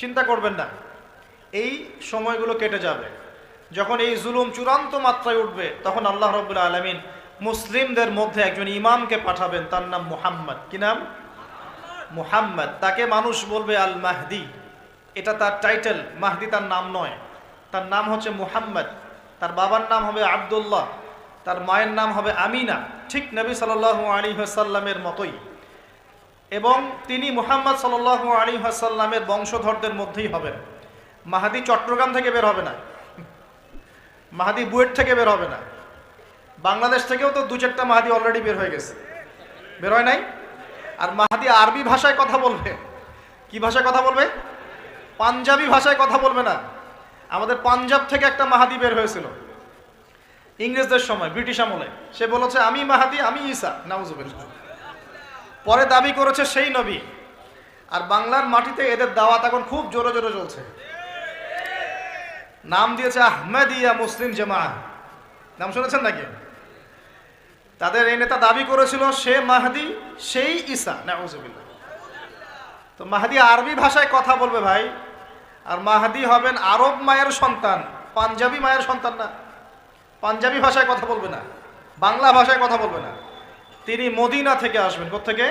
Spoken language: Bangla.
চিন্তা করবেন না, এই সময়গুলো কেটে যাবে। যখন এই জুলুম চূড়ান্ত মাত্রায় উঠবে, তখন আল্লাহ রাব্বুল আলামিন মুসলিমদের মধ্যে একজন ইমামকে পাঠাবেন, তার নাম মুহাম্মদ। কি নাম? মুহাম্মদ। তাকে মানুষ বলবে আল মাহদি, এটা তার টাইটেল। মাহদি তার নাম নয়, তার নাম হচ্ছে মুহাম্মদ। তার বাবার নাম হবে আব্দুল্লাহ, তার মায়ের নাম হবে আমিনা, ঠিক নবী সাল্লাল্লাহু আলাইহি ওয়াসাল্লামের মতোই। এবং তিনি মুহাম্মদ সাল্লাল্লাহু আলাইহি ওয়াসাল্লামের বংশধরদের মধ্যেই হবেন। মাহাদি চট্টগ্রাম থেকে বের হবে না, মাহাদি বুয়েট থেকে বের হবে না। বাংলাদেশ থেকেও তো দু চারটা মাহাদি অলরেডি বের হয়ে গেছে, বের হয় নাই? আর মাহাদি আরবি ভাষায় কথা বলবে। কি ভাষায় কথা বলবে? পাঞ্জাবি ভাষায় কথা বলবে না। আমাদের পাঞ্জাব থেকে একটা মাহাদি বের হয়েছিল ইংরেজদের সময়, ব্রিটিশ আমলে। সে বলেছে আমি মাহাদি, আমি ঈসা, নাউজুবিল্লাহ। পরে দাবি করেছে সেই নবী। আর বাংলার মাটিতে এদের দাওয়াত এখন খুব জোরে জোরে চলছে। নাম দিয়েছে আহমেদিয়া মুসলিম জামাআত, নাম শুনেছেন নাকি? তাদের এই নেতা দাবি করেছিল সে মাহদি, সেই ঈসা, নাউজুবিল্লাহ। তো মাহদি আরবি ভাষায় কথা বলবে ভাই, আর মাহদি হবেন আরব মায়ের সন্তান, পাঞ্জাবি মায়ের সন্তান না। পাঞ্জাবি ভাষায় কথা বলবে না, বাংলা ভাষায় কথা বলবে না। তিনি মদিনা থেকে আসবেন। কোত্থেকে?